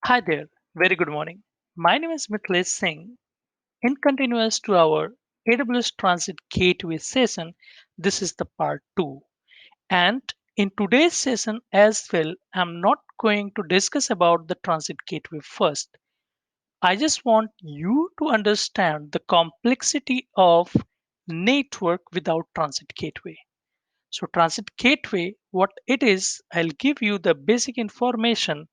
Hi there, very good morning. My name is Mithilesh Singh. In continuous to our AWS Transit Gateway session, this is the part 2. And in today's session as well, I'm not going to discuss about the Transit Gateway first. I just want you to understand the complexity of network without Transit Gateway. So Transit Gateway, what it is, I'll give you the basic information.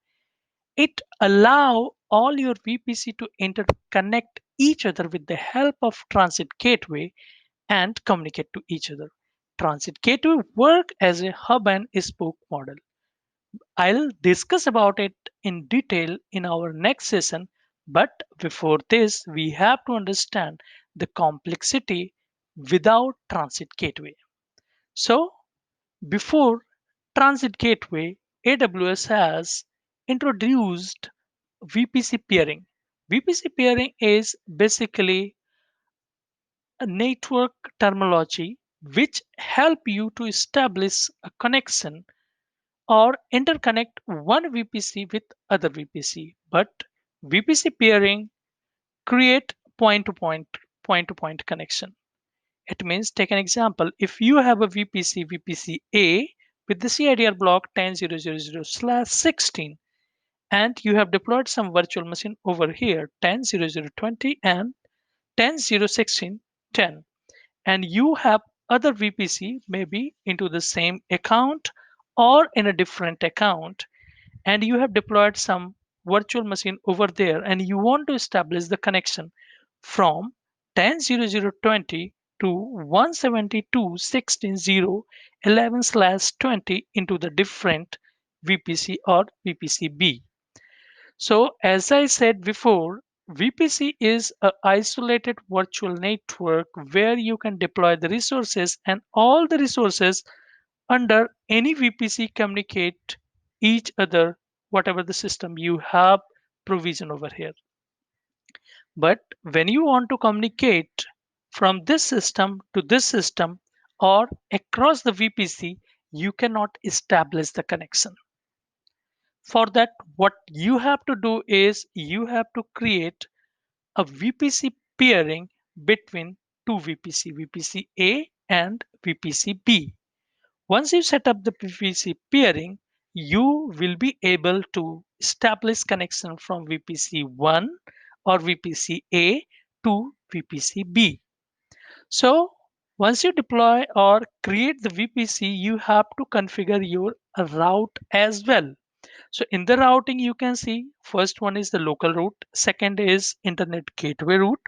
It allow all your VPC to interconnect each other with the help of Transit Gateway and communicate to each other. Transit Gateway work as a hub and spoke model. I'll discuss about it in detail in our next session, but before this, we have to understand the complexity without Transit Gateway. So, before Transit Gateway, AWS has introduced VPC peering. VPC peering is basically a network terminology which help you to establish a connection or interconnect one VPC with other VPC. But VPC peering create point to point connection. It means take an example. If you have a VPC A with the CIDR block 10.0.0.0/16 and you have deployed some virtual machine over here 10.0.0.20 and 10.0.16.10 and you have other VPC maybe into the same account or in a different account and you have deployed some virtual machine over there and you want to establish the connection from 10.0.0.20 to 172.16.0.11/20 into the different VPC or VPC-B. So as I said before, VPC is a isolated virtual network where you can deploy the resources and all the resources under any VPC communicate each other, whatever the system you have provision over here. But when you want to communicate from this system to this system or across the VPC, you cannot establish the connection. For that, what you have to do is you have to create a VPC peering between two VPC, VPC A and VPC B. Once you set up the VPC peering, you will be able to establish connection from VPC 1 or VPC A to VPC B. So once you deploy or create the VPC, you have to configure your route as well. So in the routing, you can see first one is the local route, second is internet gateway route,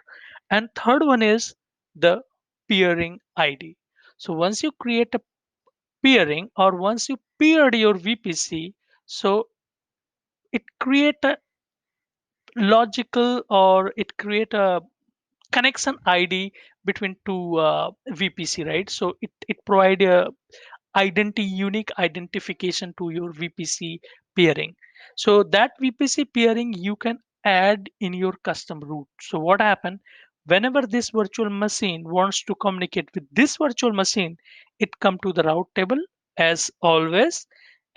and third one is the peering ID. So once you create a peering or once you peered your VPC, so it create a logical or it create a connection ID between two VPC, right? So it provide a unique identification to your VPC peering. So that VPC peering you can add in your custom route. So what happen whenever this virtual machine wants to communicate with this virtual machine, it come to the route table as always,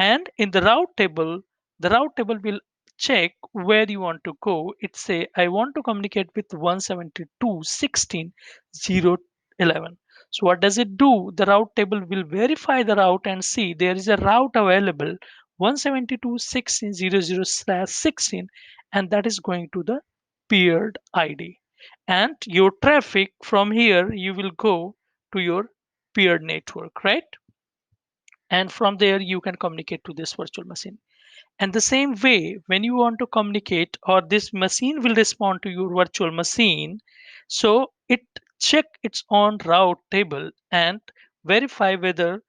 and in the route table will check where you want to go. It say I want to communicate with 172.16.0.11. So what does it do? The route table will verify the route and see there is a route available 172.16.0.0/16 and that is going to the peered ID. And your traffic from here you will go to your peered network, right? And from there you can communicate to this virtual machine. And the same way, when you want to communicate or this machine will respond to your virtual machine, so it check its own route table and verify whether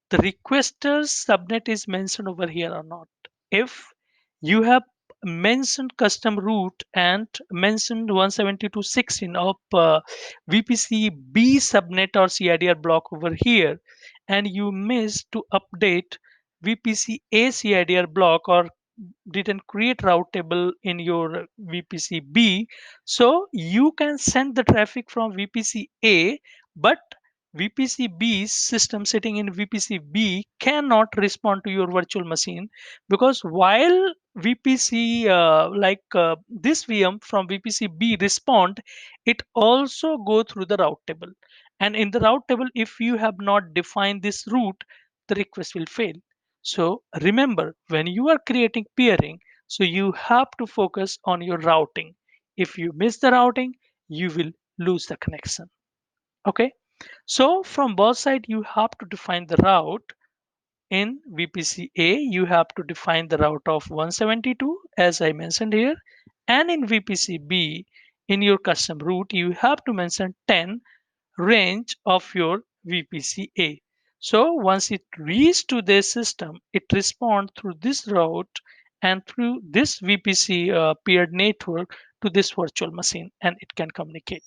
the requester's subnet is mentioned over here or not. If you have mentioned custom route and mentioned 172.16 of VPC B subnet or CIDR block over here, and you missed to update VPC A CIDR block or didn't create route table in your VPC B, so you can send the traffic from VPC A, but VPC B system sitting in VPC B cannot respond to your virtual machine because while VPC this VM from VPC B respond, it also go through the route table. And in the route table, if you have not defined this route, the request will fail. So remember, when you are creating peering, so you have to focus on your routing. If you miss the routing, you will lose the connection. Okay. So from both sides, you have to define the route. In VPC A, you have to define the route of 172 as I mentioned here. And in VPC B, in your custom route, you have to mention 10 range of your VPC A. So once it reaches to this system, it responds through this route and through this VPC paired network to this virtual machine, and it can communicate.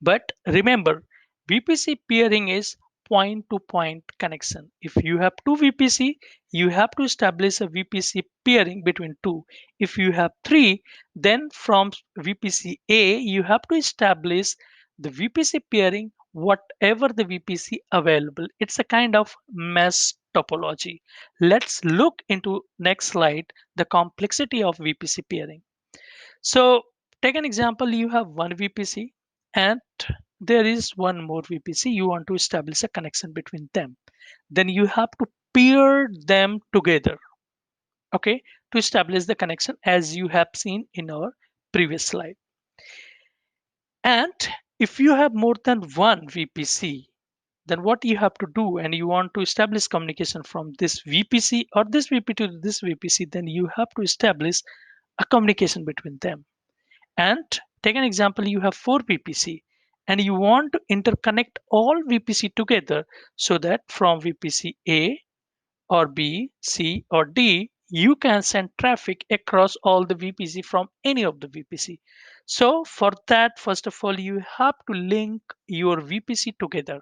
But remember, VPC peering is point to point connection. If you have two VPC, you have to establish a VPC peering between two. If you have three, then from VPC A, you have to establish the VPC peering whatever the VPC available. It's a kind of mesh topology. Let's look into next slide, the complexity of VPC peering. So take an example, you have one VPC and there is one more VPC. You want to establish a connection between them. Then you have to pair them together, okay, to establish the connection as you have seen in our previous slide. And if you have more than one VPC, then what you have to do and you want to establish communication from this VPC or this VPC to this VPC, then you have to establish a communication between them. And take an example, you have four VPC and you want to interconnect all VPC together so that from VPC A or B, C or D, you can send traffic across all the VPC from any of the VPC. So for that, first of all, you have to link your VPC together,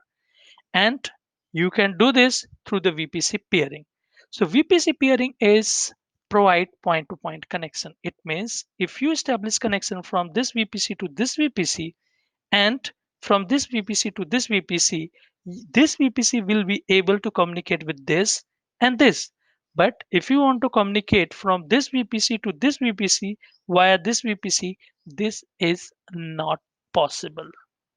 and you can do this through the VPC peering. So VPC peering is provide point to point connection. It means if you establish connection from this VPC to this VPC and from this VPC to this VPC will be able to communicate with this and this. But if you want to communicate from this VPC to this VPC via this VPC, this is not possible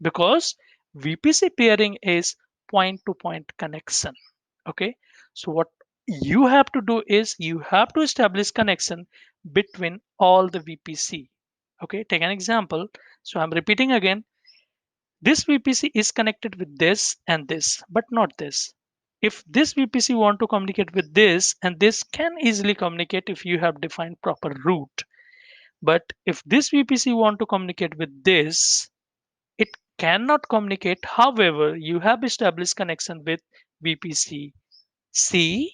because VPC peering is point to point connection. Okay, so what you have to do is you have to establish connection between all the VPC. Okay, take an example. So I'm repeating again, this VPC is connected with this and this, but not this. If this VPC want to communicate with this and this can easily communicate if you have defined proper route. But if this VPC want to communicate with this, it cannot communicate. However, you have established connection with VPC C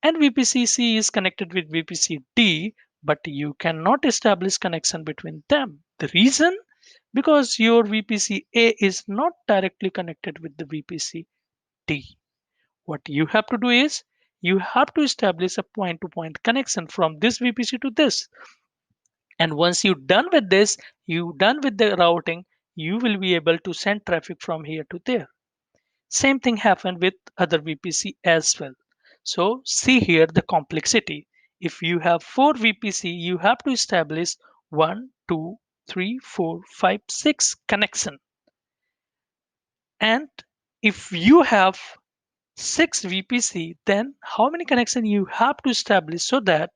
and VPC C is connected with VPC D, but you cannot establish connection between them. The reason, because your VPC A is not directly connected with the VPC D. What you have to do is you have to establish a point to point connection from this VPC to this. And once you're done with this, you done with the routing, you will be able to send traffic from here to there. Same thing happened with other VPC as well. So see here the complexity. If you have four VPC, you have to establish one, two, three, four, five, six connection. And if you have six VPC, then how many connection you have to establish so that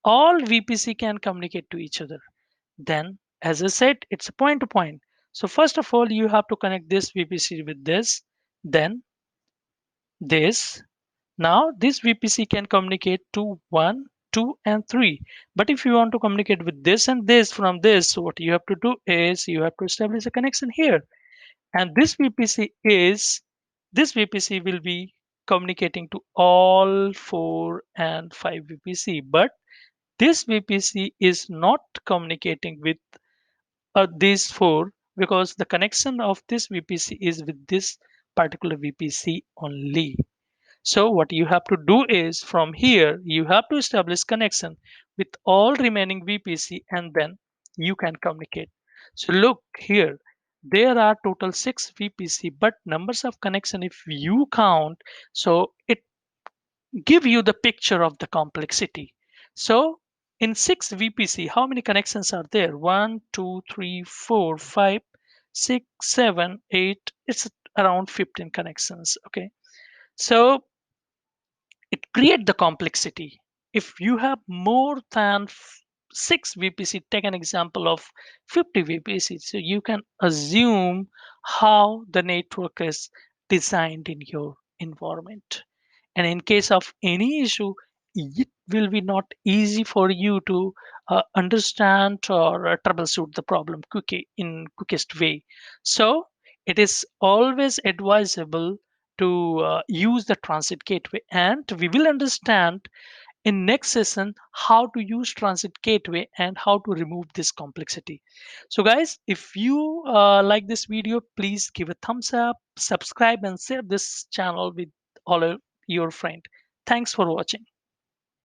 all VPC can communicate to each other? Then, as I said, it's a point to point. So first of all, you have to connect this VPC with this, then this. Now this VPC can communicate to 1, 2, and 3. But if you want to communicate with this and this from this, so what you have to do is you have to establish a connection here. And this VPC will be communicating to all 4 and 5 VPC. But this VPC is not communicating with these 4 because the connection of this VPC is with this particular VPC only. So what you have to do is from here, you have to establish connection with all remaining VPC and then you can communicate. So look here, there are total 6 VPC, but numbers of connection, if you count, so it give you the picture of the complexity. So in 6 VPC, how many connections are there? One, 2, 3, 4, 5, 6, 7, 8. It's around 15 connections. Okay. So it create the complexity. If you have more than 6 VPC, take an example of 50 VPC, so you can assume how the network is designed in your environment. And in case of any issue, it will be not easy for you to understand or troubleshoot the problem quickest way. So it is always advisable to use the transit gateway, and we will understand in next session how to use transit gateway and how to remove this complexity. So guys, if you like this video, please give a thumbs up, subscribe, and share this channel with all of your friends. Thanks for watching.